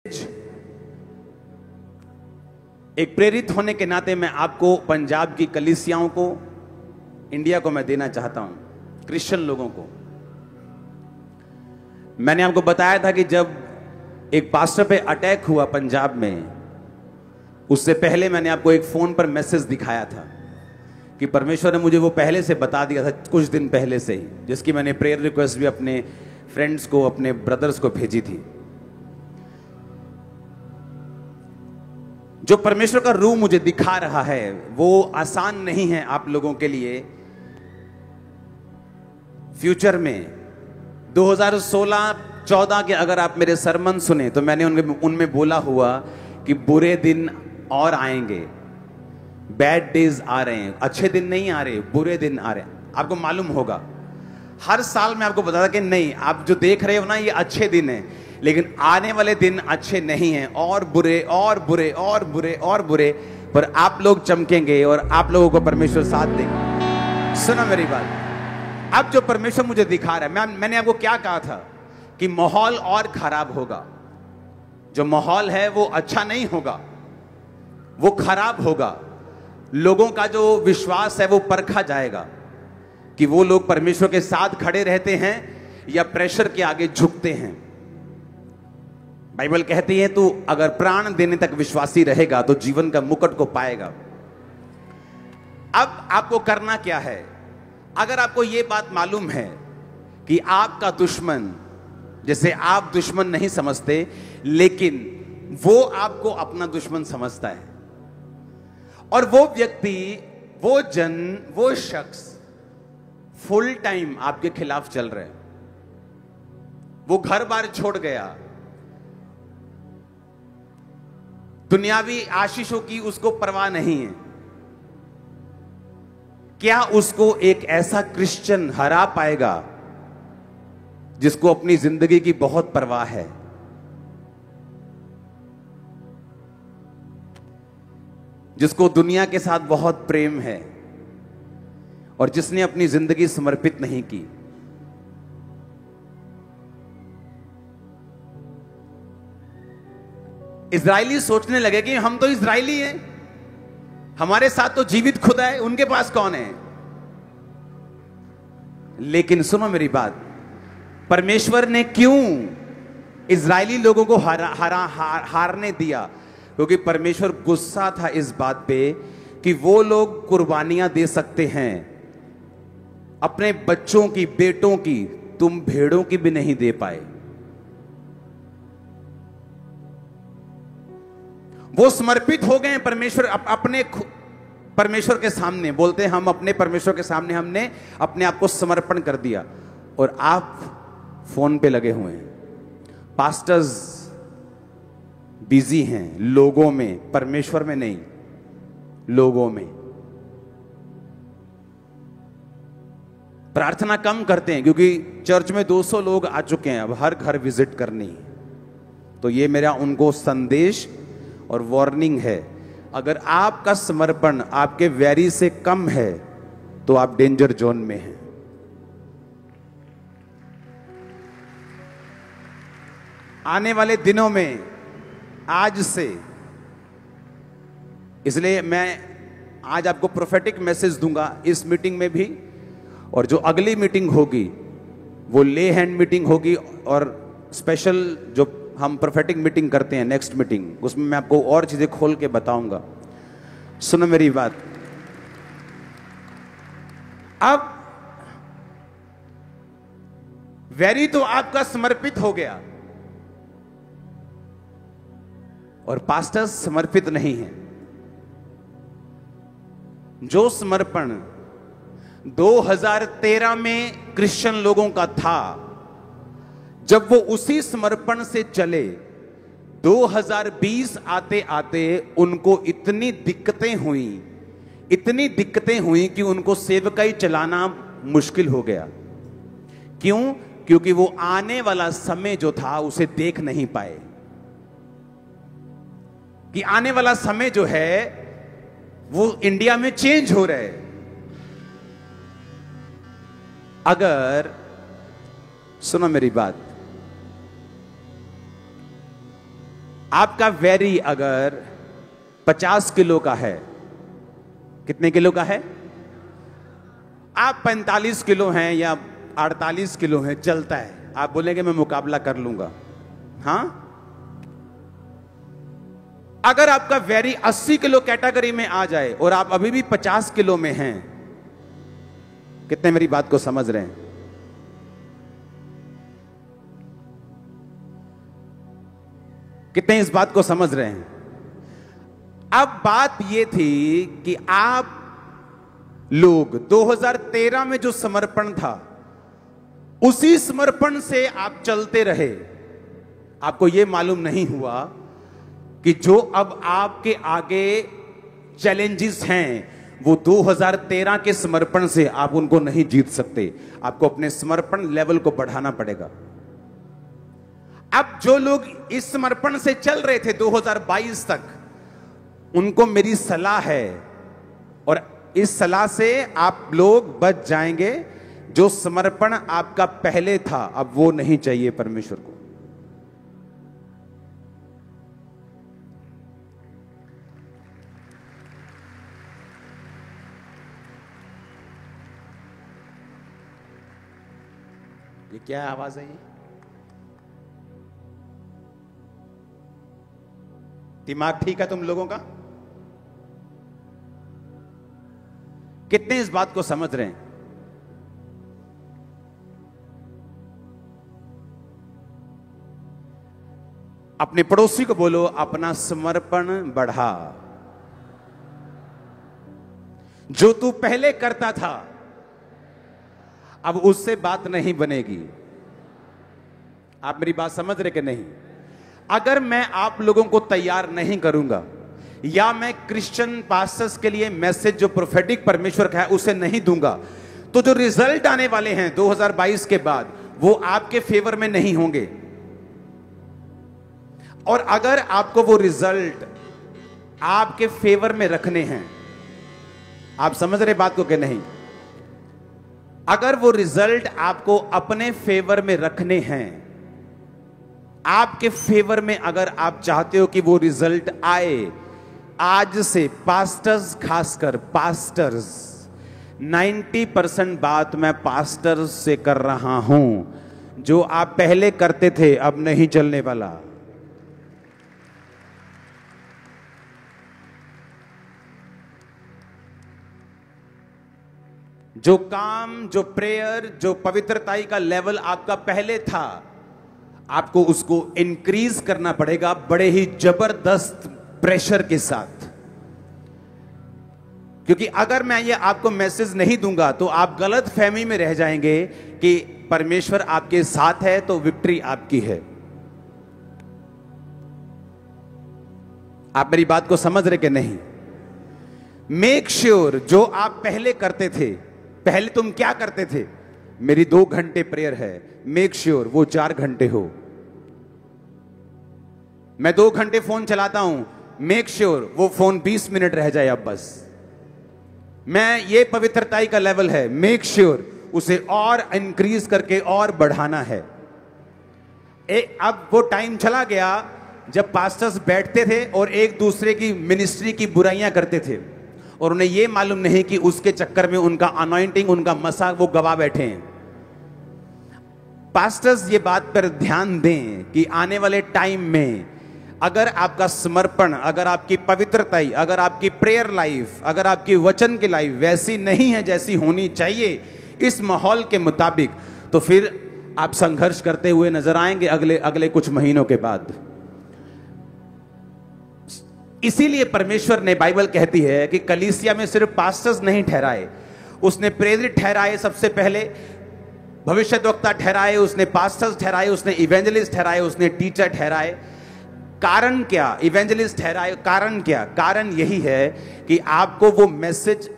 एक प्रेरित होने के नाते मैं आपको पंजाब की कलीसियाओं को, इंडिया को मैं देना चाहता हूं, क्रिश्चियन लोगों को। मैंने आपको बताया था कि जब एक पास्टर पे अटैक हुआ पंजाब में, उससे पहले मैंने आपको एक फोन पर मैसेज दिखाया था कि परमेश्वर ने मुझे वो पहले से बता दिया था, कुछ दिन पहले से ही, जिसकी मैंने प्रेयर रिक्वेस्ट भी अपने फ्रेंड्स को, अपने ब्रदर्स को भेजी थी। जो परमेश्वर का रूह मुझे दिखा रहा है वो आसान नहीं है आप लोगों के लिए। फ्यूचर में 2016-14 के अगर आप मेरे सरमन सुने तो मैंने उनमें बोला हुआ कि बुरे दिन और आएंगे, बैड डेज आ रहे हैं, अच्छे दिन नहीं आ रहे, बुरे दिन आ रहे हैं। आपको मालूम होगा हर साल मैं आपको बताता कि नहीं, आप जो देख रहे हो ना ये अच्छे दिन हैं, लेकिन आने वाले दिन अच्छे नहीं हैं, और बुरे और बुरे और बुरे और बुरे, पर आप लोग चमकेंगे और आप लोगों को परमेश्वर साथ देंगे। सुनो मेरी बात, अब जो परमेश्वर मुझे दिखा रहा है, मैंने आपको क्या कहा था कि माहौल और खराब होगा। जो माहौल है वो अच्छा नहीं होगा, वो खराब होगा। लोगों का जो विश्वास है वो परखा जाएगा कि वो लोग परमेश्वर के साथ खड़े रहते हैं या प्रेशर के आगे झुकते हैं। बाइबल कहती है तू अगर प्राण देने तक विश्वासी रहेगा तो जीवन का मुकुट को पाएगा। अब आपको करना क्या है? अगर आपको यह बात मालूम है कि आपका दुश्मन, जैसे आप दुश्मन नहीं समझते लेकिन वो आपको अपना दुश्मन समझता है, और वो व्यक्ति, वो जन, वो शख्स फुल टाइम आपके खिलाफ चल रहे हैं, वो घर बार छोड़ गया, दुनियावी आशीषों की उसको परवाह नहीं है, क्या उसको एक ऐसा क्रिश्चियन हरा पाएगा जिसको अपनी जिंदगी की बहुत परवाह है? जिसको दुनिया के साथ बहुत प्रेम है और जिसने अपनी जिंदगी समर्पित नहीं की? इजरायली सोचने लगे कि हम तो इजरायली हैं, हमारे साथ तो जीवित खुदा है, उनके पास कौन है? लेकिन सुनो मेरी बात, परमेश्वर ने क्यों इजरायली लोगों को हारने दिया? क्योंकि परमेश्वर गुस्सा था इस बात पे कि वो लोग कुर्बानियां दे सकते हैं अपने बच्चों की, बेटों की, तुम भेड़ों की भी नहीं दे पाए। वो समर्पित हो गए परमेश्वर, अपने परमेश्वर के सामने। बोलते हैं हम अपने परमेश्वर के सामने हमने अपने आप को समर्पण कर दिया, और आप फोन पे लगे हुए हैं। पास्टर्स बिजी हैं लोगों में, परमेश्वर में नहीं, लोगों में। प्रार्थना कम करते हैं क्योंकि चर्च में 200 लोग आ चुके हैं, अब हर घर विजिट करनी। तो ये मेरा उनको संदेश और वार्निंग है। अगर आपका समर्पण आपके वैरी से कम है तो आप डेंजर जोन में हैं। आने वाले दिनों में, आज से, इसलिए मैं आज आपको प्रोफेटिक मैसेज दूंगा इस मीटिंग में भी, और जो अगली मीटिंग होगी वो ले हैंड मीटिंग होगी, और स्पेशल जो हम प्रोफेटिक मीटिंग करते हैं नेक्स्ट मीटिंग, उसमें मैं आपको और चीजें खोल के बताऊंगा। सुनो मेरी बात, अब वैरी तो आपका समर्पित हो गया और पास्टर्स समर्पित नहीं है। जो समर्पण 2013 में क्रिश्चियन लोगों का था, जब वो उसी समर्पण से चले, 2020 आते आते उनको इतनी दिक्कतें हुई कि उनको सेवकाई चलाना मुश्किल हो गया। क्यों? क्योंकि वो आने वाला समय जो था उसे देख नहीं पाए कि आने वाला समय जो है वो इंडिया में चेंज हो रहा है। अगर, सुनो मेरी बात, आपका वैरी अगर 50 किलो का है, कितने किलो का है? आप 45 किलो हैं या 48 किलो हैं, चलता है, आप बोलेंगे मैं मुकाबला कर लूंगा। हां, अगर आपका वैरी 80 किलो कैटेगरी में आ जाए और आप अभी भी 50 किलो में हैं, कितने मेरी बात को समझ रहे हैं? कितने इस बात को समझ रहे हैं? अब बात यह थी कि आप लोग 2013 में जो समर्पण था, उसी समर्पण से आप चलते रहे। आपको यह मालूम नहीं हुआ कि जो अब आपके आगे चैलेंजेस हैं, वो 2013 के समर्पण से आप उनको नहीं जीत सकते। आपको अपने समर्पण लेवल को बढ़ाना पड़ेगा। अब जो लोग इस समर्पण से चल रहे थे 2022 तक, उनको मेरी सलाह है, और इस सलाह से आप लोग बच जाएंगे। जो समर्पण आपका पहले था, अब वो नहीं चाहिए परमेश्वर को। ये क्या आवाज है? ये दिमाग ठीक है तुम लोगों का? कितने इस बात को समझ रहे हैं? अपने पड़ोसी को बोलो, अपना समर्पण बढ़ा। जो तू पहले करता था, अब उससे बात नहीं बनेगी। आप मेरी बात समझ रहे कि नहीं? अगर मैं आप लोगों को तैयार नहीं करूंगा, या मैं क्रिश्चियन पास्टर्स के लिए मैसेज जो प्रोफेटिक परमेश्वर का है उसे नहीं दूंगा, तो जो रिजल्ट आने वाले हैं 2022 के बाद, वो आपके फेवर में नहीं होंगे। और अगर आपको वो रिजल्ट आपके फेवर में रखने हैं, आप समझ रहे बात को कि नहीं? अगर वो रिजल्ट आपको अपने फेवर में रखने हैं, आपके फेवर में अगर आप चाहते हो कि वो रिजल्ट आए, आज से पास्टर्स, खासकर पास्टर्स, 90% बात मैं पास्टर्स से कर रहा हूं। जो आप पहले करते थे अब नहीं चलने वाला। जो काम, जो प्रेयर, जो पवित्रताई का लेवल आपका पहले था, आपको उसको इंक्रीज करना पड़ेगा बड़े ही जबरदस्त प्रेशर के साथ। क्योंकि अगर मैं ये आपको मैसेज नहीं दूंगा तो आप गलत फहमी में रह जाएंगे कि परमेश्वर आपके साथ है तो विक्ट्री आपकी है। आप मेरी बात को समझ रहे कि नहीं? मेक श्योर जो आप पहले करते थे, पहले तुम क्या करते थे? मेरी 2 घंटे प्रेयर है, मेक श्योर वो 4 घंटे हो। मैं 2 घंटे फोन चलाता हूं, मेक श्योर वो फोन 20 मिनट रह जाए अब बस। मैं ये पवित्रताई का लेवल है, मेक श्योर उसे और इंक्रीज करके और बढ़ाना है। अब वो टाइम चला गया जब पास्टर्स बैठते थे और एक दूसरे की मिनिस्ट्री की बुराइयां करते थे, और उन्हें यह मालूम नहीं कि उसके चक्कर में उनका अनॉइंटिंग, उनका मसा वो गवा बैठे हैं। पास्टर्स ये बात पर ध्यान दें कि आने वाले टाइम में अगर आपका समर्पण, अगर आपकी पवित्रताई, अगर आपकी प्रेयर लाइफ, अगर आपकी वचन की लाइफ वैसी नहीं है जैसी होनी चाहिए इस माहौल के मुताबिक, तो फिर आप संघर्ष करते हुए नजर आएंगे अगले कुछ महीनों के बाद। इसीलिए परमेश्वर ने, बाइबल कहती है कि कलीसिया में सिर्फ पास्टर्स नहीं ठहराए, उसने प्रेरित ठहराए, सबसे पहले भविष्यद्वक्ता ठहराए, उसने पास्टर्स ठहराए, उसने इवेंजलिस्ट ठहराए, उसने टीचर ठहराए। कारण क्या? इवेंजलिस्ट ठहराए, कारण क्या? कारण यही है कि आपको वो मैसेज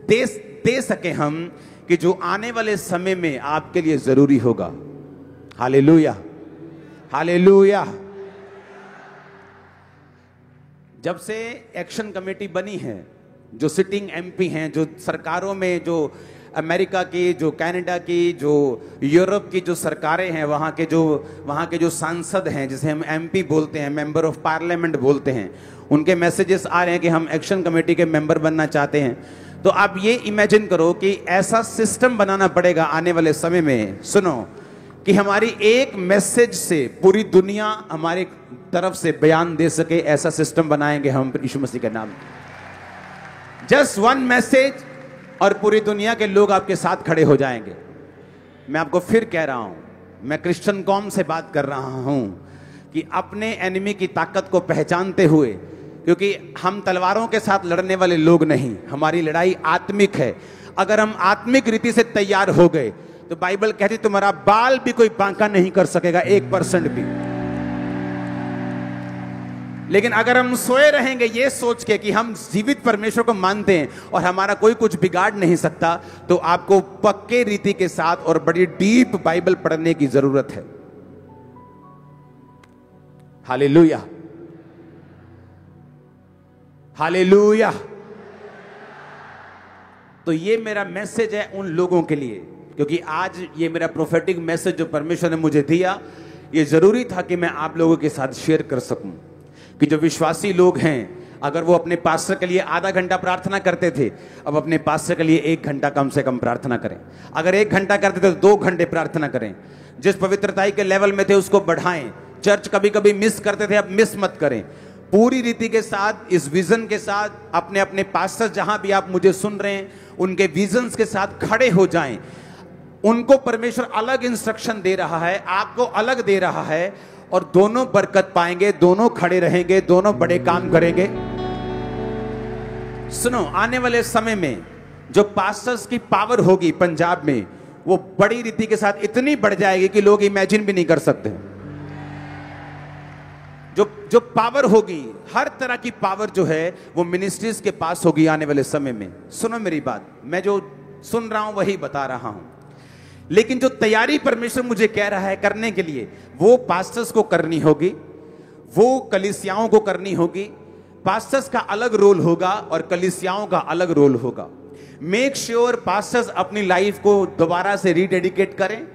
दे सके हम कि जो आने वाले समय में आपके लिए जरूरी होगा। Hallelujah, hallelujah. जब से एक्शन कमेटी बनी है, जो सिटिंग एमपी हैं, जो सरकारों में जो अमेरिका की, जो कनाडा की, जो यूरोप की जो सरकारें हैं, वहाँ के जो सांसद हैं, जिसे हम एमपी बोलते हैं, मेंबर ऑफ पार्लियामेंट बोलते हैं, उनके मैसेजेस आ रहे हैं कि हम एक्शन कमेटी के मेंबर बनना चाहते हैं। तो आप ये इमेजिन करो कि ऐसा सिस्टम बनाना पड़ेगा आने वाले समय में, सुनो, कि हमारी एक मैसेज से पूरी दुनिया हमारी तरफ से बयान दे सके। ऐसा सिस्टम बनाएंगे हम यीशु मसीह के नाम। जस्ट वन मैसेज और पूरी दुनिया के लोग आपके साथ खड़े हो जाएंगे। मैं आपको फिर कह रहा हूं, मैं क्रिश्चियन कौम से बात कर रहा हूं कि अपने एनिमी की ताकत को पहचानते हुए, क्योंकि हम तलवारों के साथ लड़ने वाले लोग नहीं, हमारी लड़ाई आत्मिक है। अगर हम आत्मिक रीति से तैयार हो गए तो बाइबल कहती तुम्हारा बाल भी कोई बांका नहीं कर सकेगा, 1% भी। लेकिन अगर हम सोए रहेंगे ये सोच के कि हम जीवित परमेश्वर को मानते हैं और हमारा कोई कुछ बिगाड़ नहीं सकता, तो आपको पक्के रीति के साथ और बड़ी डीप बाइबल पढ़ने की जरूरत है। Hallelujah, hallelujah. तो ये मेरा मैसेज है उन लोगों के लिए, क्योंकि आज ये मेरा प्रोफेटिक मैसेज जो परमेश्वर ने मुझे दिया, ये जरूरी था कि मैं आप लोगों के साथ शेयर कर सकूं कि जो विश्वासी लोग हैं, अगर वो अपने पास्टर के लिए आधा घंटा प्रार्थना करते थे, अब अपने पास्टर के लिए 1 घंटा कम से कम प्रार्थना करें। अगर 1 घंटा करते थे तो 2 घंटे प्रार्थना करें। जिस पवित्रताई के लेवल में थे उसको बढ़ाएं। चर्च कभी कभी मिस करते थे, अब मिस मत करें। पूरी रीति के साथ, इस विजन के साथ, अपने अपने पास्टर जहां भी आप मुझे सुन रहे हैं उनके विजन्स के साथ खड़े हो जाएं। उनको परमेश्वर अलग इंस्ट्रक्शन दे रहा है, आपको अलग दे रहा है, और दोनों बरकत पाएंगे, दोनों खड़े रहेंगे, दोनों बड़े काम करेंगे। सुनो, आने वाले समय में जो पास्टर्स की पावर होगी पंजाब में, वो बड़ी रीति के साथ इतनी बढ़ जाएगी कि लोग इमेजिन भी नहीं कर सकते। जो पावर होगी, हर तरह की पावर जो है वो मिनिस्ट्रीज के पास होगी आने वाले समय में। सुनो मेरी बात, मैं जो सुन रहा हूं वही बता रहा हूं, लेकिन जो तैयारी परमेश्वर मुझे कह रहा है करने के लिए, वो पास्टर्स को करनी होगी, वो कलीसियाओं को करनी होगी। पास्टर्स का अलग रोल होगा और कलीसियाओं का अलग रोल होगा। मेक श्योर पास्टर्स अपनी लाइफ को दोबारा से रीडेडिकेट करें।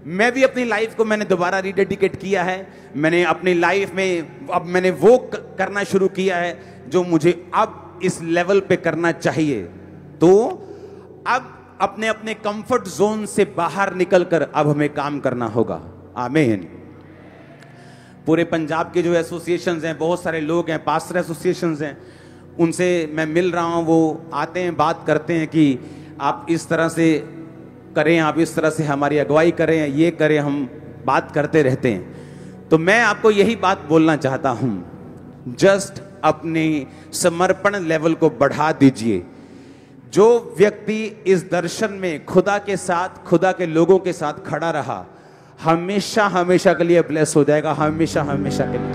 मैं भी अपनी लाइफ को मैंने दोबारा रीडेडिकेट किया है। मैंने अपनी लाइफ में अब मैंने वो करना शुरू किया है जो मुझे अब इस लेवल पे करना चाहिए। तो अब अपने अपने कंफर्ट जोन से बाहर निकलकर अब हमें काम करना होगा। आमीन। पूरे पंजाब के जो एसोसिएशंस हैं, बहुत सारे लोग हैं, पास्टर एसोसिएशंस हैं, उनसे मैं मिल रहा हूं। वो आते हैं, बात करते हैं कि आप इस तरह से करें, आप इस तरह से हमारी अगुवाई करें, ये करें, हम बात करते रहते हैं। तो मैं आपको यही बात बोलना चाहता हूं, जस्ट अपने समर्पण लेवल को बढ़ा दीजिए। जो व्यक्ति इस दर्शन में खुदा के साथ, खुदा के लोगों के साथ खड़ा रहा, हमेशा हमेशा के लिए ब्लेस हो जाएगा, हमेशा हमेशा के लिए।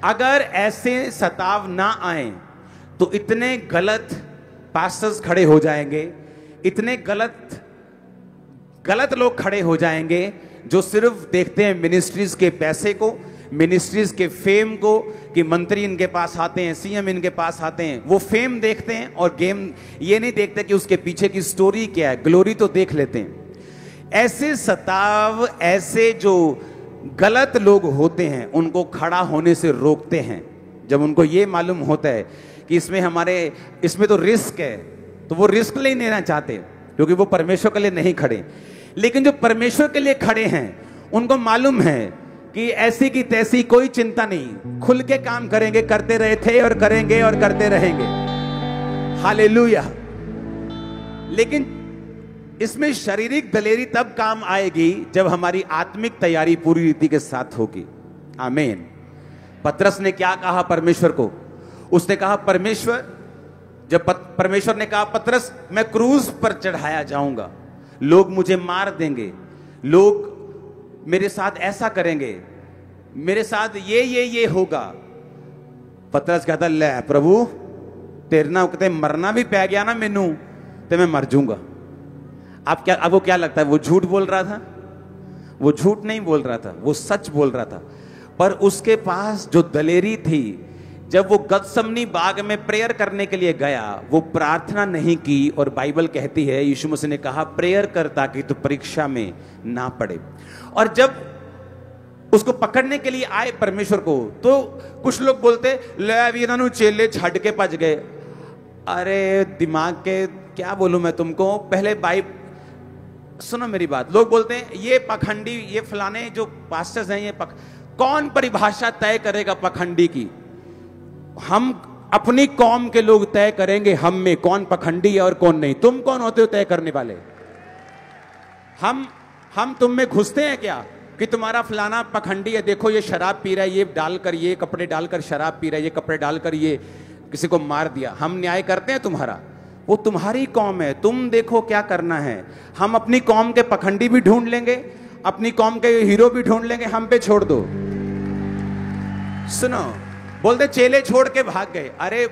अगर ऐसे सताव ना आए तो इतने गलत पास्टर्स खड़े हो जाएंगे, इतने गलत लोग खड़े हो जाएंगे जो सिर्फ देखते हैं मिनिस्ट्रीज के पैसे को, मिनिस्ट्रीज के फेम को, कि मंत्री इनके पास आते हैं, सीएम इनके पास आते हैं। वो फेम देखते हैं और गेम ये नहीं देखते कि उसके पीछे की स्टोरी क्या है। ग्लोरी तो देख लेते हैं। ऐसे सताव, ऐसे जो गलत लोग होते हैं, उनको खड़ा होने से रोकते हैं। जब उनको ये मालूम होता है कि इसमें तो रिस्क है, तो वो रिस्क नहीं लेना चाहते, क्योंकि वो परमेश्वर के लिए नहीं खड़े। लेकिन जो परमेश्वर के लिए खड़े हैं, उनको मालूम है कि ऐसी की तैसी कोई चिंता नहीं, खुल के काम करेंगे, करते रहे थे और करेंगे और करते रहेंगे। हालेलुया। लेकिन इसमें शारीरिक दलेरी तब काम आएगी जब हमारी आत्मिक तैयारी पूरी रीति के साथ होगी। आमीन। पतरस ने क्या कहा परमेश्वर को? उसने कहा, जब परमेश्वर ने कहा, पतरस मैं क्रूज पर चढ़ाया जाऊंगा, लोग मुझे मार देंगे, लोग मेरे साथ ऐसा करेंगे, मेरे साथ ये होगा। पतरस कहता, ले प्रभु तेरे ना कहते मरना भी पै गया ना मैनू, तो मैं मर जाऊंगा। अब वो क्या लगता है? वो झूठ बोल रहा था? वो झूठ नहीं बोल रहा था, वो सच बोल रहा था। पर उसके पास जो दलेरी थी, जब वो गतसमनी बाग में प्रेयर करने के लिए गया, वो प्रार्थना नहीं की, और बाइबल कहती है यीशु मसीह ने कहा प्रेयर कर ताकि तू परीक्षा में ना पड़े। और जब उसको पकड़ने के लिए आए परमेश्वर को, तो कुछ लोग बोलते ले अभी इन्होंने चेले छड़ के भज गए। अरे दिमाग के क्या बोलूं मैं तुमको, पहले सुनो मेरी बात। लोग बोलते हैं ये पखंडी, ये फलाने जो पास्टर्स हैं ये कौन परिभाषा तय करेगा पखंडी की? हम अपनी कौम के लोग तय करेंगे हम में कौन पखंडी है और कौन नहीं। तुम कौन होते हो तय करने वाले? हम तुम में घुसते हैं क्या कि तुम्हारा फलाना पखंडी है, देखो ये शराब पी रहा है, ये डालकर, ये कपड़े डालकर शराब पी रहा है, ये कपड़े डालकर ये किसी को मार दिया। हम न्याय करते हैं तुम्हारा? वो तुम्हारी कौम है, तुम देखो क्या करना है। हम अपनी कौम के पखंडी भी ढूंढ लेंगे, अपनी कौम के हीरो भी ढूंढ लेंगे, हम पे छोड़ दो। सुनो, बोलते चेले छोड़ के भाग गए। अरे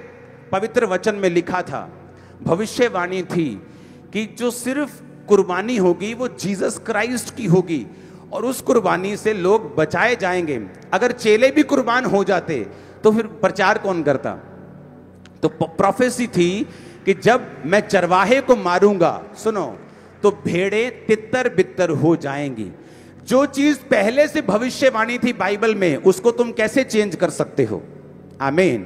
पवित्र वचन में लिखा था, भविष्यवाणी थी कि जो सिर्फ कुर्बानी होगी वो जीसस क्राइस्ट की होगी, और उस कुर्बानी से लोग बचाए जाएंगे। अगर चेले भी कुर्बान हो जाते तो फिर प्रचार कौन करता? तो प्रोफेसी थी कि जब मैं चरवाहे को मारूंगा, सुनो, तो भेड़ें तितर बितर हो जाएंगी। जो चीज पहले से भविष्यवाणी थी बाइबल में, उसको तुम कैसे चेंज कर सकते हो? आमीन।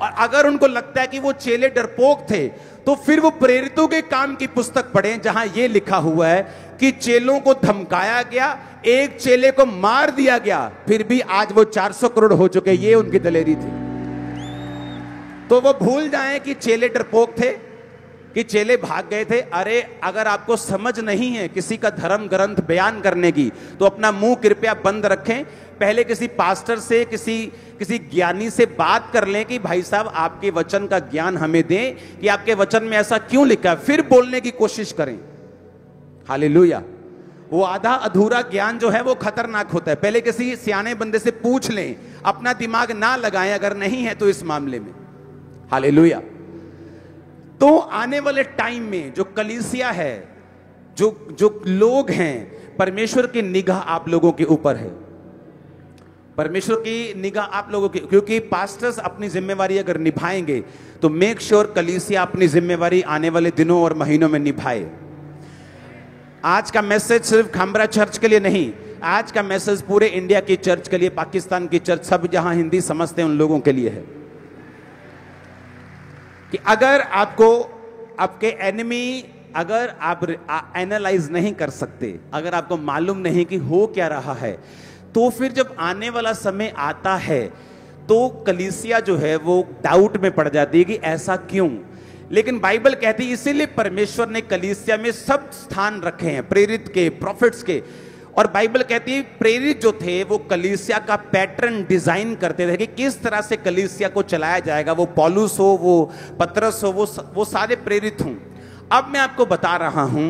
और अगर उनको लगता है कि वो चेले डरपोक थे, तो फिर वो प्रेरितों के काम की पुस्तक पढ़ें, जहां ये लिखा हुआ है कि चेलों को धमकाया गया, एक चेले को मार दिया गया, फिर भी आज वो 400 करोड़ हो चुके। ये उनकी दलेरी थी। तो वो भूल जाएं कि चेले डरपोक थे, कि चेले भाग गए थे। अरे अगर आपको समझ नहीं है किसी का धर्म ग्रंथ बयान करने की, तो अपना मुंह कृपया बंद रखें। पहले किसी पास्टर से, किसी ज्ञानी से बात कर लें कि भाई साहब आपके वचन का ज्ञान हमें दें कि आपके वचन में ऐसा क्यों लिखा है, फिर बोलने की कोशिश करें। हालेलुया। वो आधा अधूरा ज्ञान जो है वो खतरनाक होता है। पहले किसी सियाने बंदे से पूछ लें, अपना दिमाग ना लगाएं अगर नहीं है तो इस मामले में। हालेलुया। तो आने वाले टाइम में जो कलीसिया है, जो लोग हैं, परमेश्वर की निगाह आप लोगों के ऊपर है। परमेश्वर की निगाह आप लोगों की, क्योंकि पास्टर्स अपनी जिम्मेवारी अगर निभाएंगे तो मेक श्योर कलीसिया अपनी जिम्मेवारी आने वाले दिनों और महीनों में निभाए। आज का मैसेज सिर्फ खामरा चर्च के लिए नहीं, आज का मैसेज पूरे इंडिया की चर्च के लिए, पाकिस्तान की चर्च, सब जहां हिंदी समझते हैं उन लोगों के लिए है कि अगर आपको आपके एनिमी, अगर आप एनालाइज नहीं कर सकते, अगर आपको मालूम नहीं कि हो क्या रहा है, तो फिर जब आने वाला समय आता है तो कलीसिया जो है वो डाउट में पड़ जाती है कि ऐसा क्यों। लेकिन बाइबल कहती है इसीलिए परमेश्वर ने कलीसिया में सब स्थान रखे हैं, प्रेरित के, प्रॉफिट्स के। और बाइबल कहती है प्रेरित जो थे वो कलीसिया का पैटर्न डिजाइन करते थे कि किस तरह से कलीसिया को चलाया जाएगा। वो पौलुस हो, वो पतरस हो, वो सारे प्रेरित हों। अब मैं आपको बता रहा हूं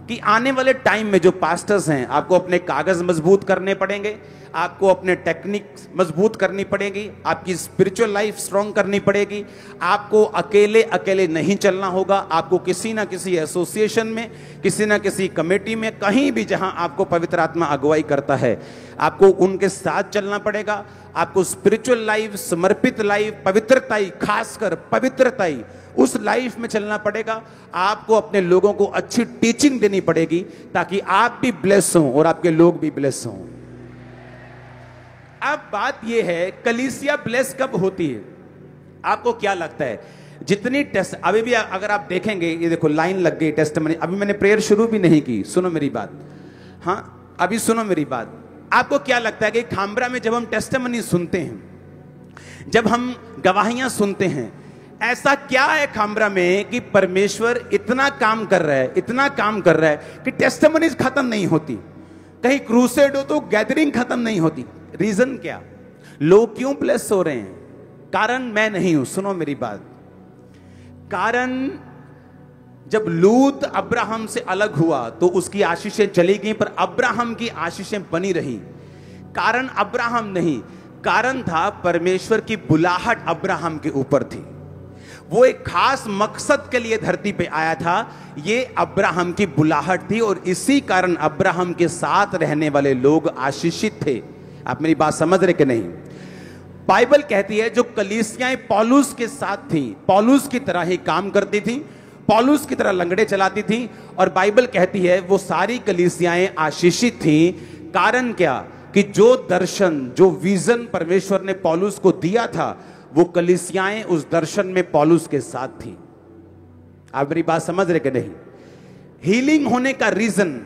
कि आने वाले टाइम में जो पास्टर्स हैं, आपको अपने कागज मजबूत करने पड़ेंगे, आपको अपने टेक्निक मजबूत करनी पड़ेगी, आपकी स्पिरिचुअल लाइफ स्ट्रांग करनी पड़ेगी। आपको अकेले अकेले नहीं चलना होगा, आपको किसी ना किसी एसोसिएशन में, किसी ना किसी कमेटी में, कहीं भी जहां आपको पवित्र आत्मा अगुवाई करता है, आपको उनके साथ चलना पड़ेगा। आपको स्पिरिचुअल लाइफ, समर्पित लाइफ, पवित्रताई, खासकर पवित्रताई, उस लाइफ में चलना पड़ेगा। आपको अपने लोगों को अच्छी टीचिंग देनी पड़ेगी ताकि आप भी ब्लेस हों और आपके लोग भी ब्लेस हों। अब बात यह है कलीसिया ब्लेस कब होती है? आपको क्या लगता है? जितनी टेस्ट अभी भी अगर आप देखेंगे, ये देखो लाइन लग गई टेस्टिमनी। अभी मैंने प्रेयर शुरू भी नहीं की, सुनो मेरी बात। हाँ अभी सुनो मेरी बात। आपको क्या लगता है कि खामरा में जब हम टेस्टिमनी सुनते हैं, जब हम गवाहियां सुनते हैं, ऐसा क्या है खामरा में कि परमेश्वर इतना काम कर रहा है, इतना काम कर रहा है कि टेस्टिमनीज खत्म नहीं होती? कहीं क्रूसेड हो तो गैदरिंग खत्म नहीं होती। रीजन क्या? लोग क्यों ब्लेस हो रहे हैं? कारण मैं नहीं हूं, सुनो मेरी बात। कारण जब लूत अब्राहम से अलग हुआ तो उसकी आशीषें चली गई, पर अब्राहम की आशीषें बनी रही। कारण अब्राहम नहीं, कारण था परमेश्वर की बुलाहट अब्राहम के ऊपर थी। वो एक खास मकसद के लिए धरती पे आया था, ये अब्राहम की बुलाहट थी, और इसी कारण अब्राहम के साथ रहने वाले लोग आशीषित थे। आप मेरी बात समझ रहे कि नहीं? बाइबल कहती है जो कलीसियाएं पौलुस के साथ थी, पौलुस की तरह ही काम करती थी, पौलुस की तरह लंगड़े चलाती थी, और बाइबल कहती है वो सारी कलीसियाएं आशीषित थी। कारण क्या? कि जो दर्शन, जो विजन परमेश्वर ने पौलुस को दिया था, वो कलीसियाएं उस दर्शन में पौलुस के साथ थी। आप मेरी बात समझ रहे कि नहीं? हीलिंग होने का रीजन,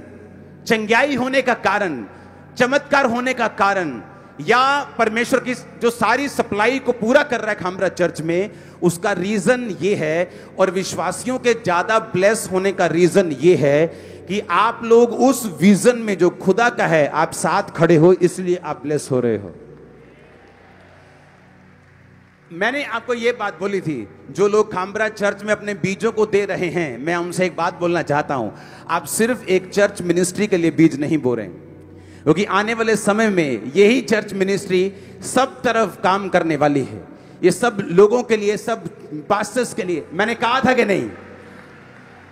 चंगाई होने का कारण, चमत्कार होने का कारण, या परमेश्वर की जो सारी सप्लाई को पूरा कर रहा है खामरा चर्च में, उसका रीजन ये है, और विश्वासियों के ज्यादा ब्लेस होने का रीजन ये है कि आप लोग उस विजन में जो खुदा का है, आप साथ खड़े हो, इसलिए आप ब्लेस हो रहे हो। मैंने आपको यह बात बोली थी, जो लोग खामरा चर्च में अपने बीजों को दे रहे हैं, मैं उनसे एक बात बोलना चाहता हूं, आप सिर्फ एक चर्च मिनिस्ट्री के लिए बीज नहीं बो रहे, क्योंकि आने वाले समय में यही चर्च मिनिस्ट्री सब तरफ काम करने वाली है। ये सब लोगों के लिए, सब पास्टर्स के लिए। मैंने कहा था कि नहीं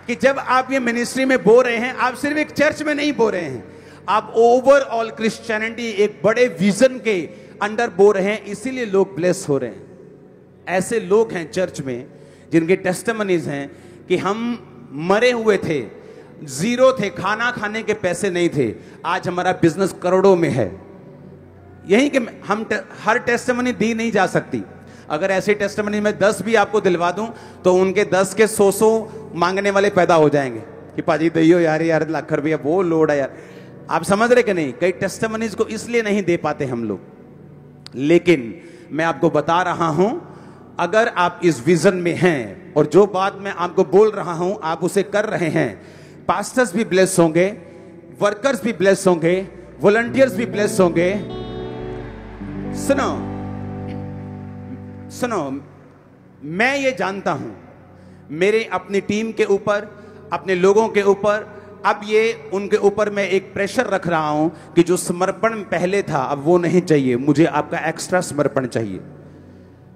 कि जब आप ये मिनिस्ट्री में बो रहे हैं, आप सिर्फ एक चर्च में नहीं बो रहे हैं, आप ओवरऑल क्रिश्चियनिटी एक बड़े विजन के अंडर बो रहे हैं, इसीलिए लोग ब्लेस हो रहे हैं। ऐसे लोग हैं चर्च में जिनके टेस्टिमनीज हैं कि हम मरे हुए थे, जीरो थे, खाना खाने के पैसे नहीं थे, आज हमारा बिजनेस करोड़ों में है। यही कि हम हर टेस्टिमनी दी नहीं जा सकती। अगर ऐसी टेस्टिमनी में 10 भी आपको दिलवा दूं तो उनके 10 के 100 मांगने वाले पैदा हो जाएंगे कि पाजी दैयो यार लाख रुपया वो लोड है यार। आप समझ रहे कि नहीं? कई टेस्टिमनीज को इसलिए नहीं दे पाते हम लोग, लेकिन मैं आपको बता रहा हूं, अगर आप इस विजन में हैं और जो बात मैं आपको बोल रहा हूं आप उसे कर रहे हैं, पास्टर्स भी ब्लेस होंगे, वर्कर्स भी ब्लेस होंगे, वॉलंटियर्स भी ब्लेस होंगे। सुनो सुनो, मैं ये जानता हूं, मेरे अपनी टीम के ऊपर, अपने लोगों के ऊपर, अब ये उनके ऊपर मैं एक प्रेशर रख रहा हूं कि जो समर्पण पहले था अब वो नहीं चाहिए, मुझे आपका एक्स्ट्रा समर्पण चाहिए।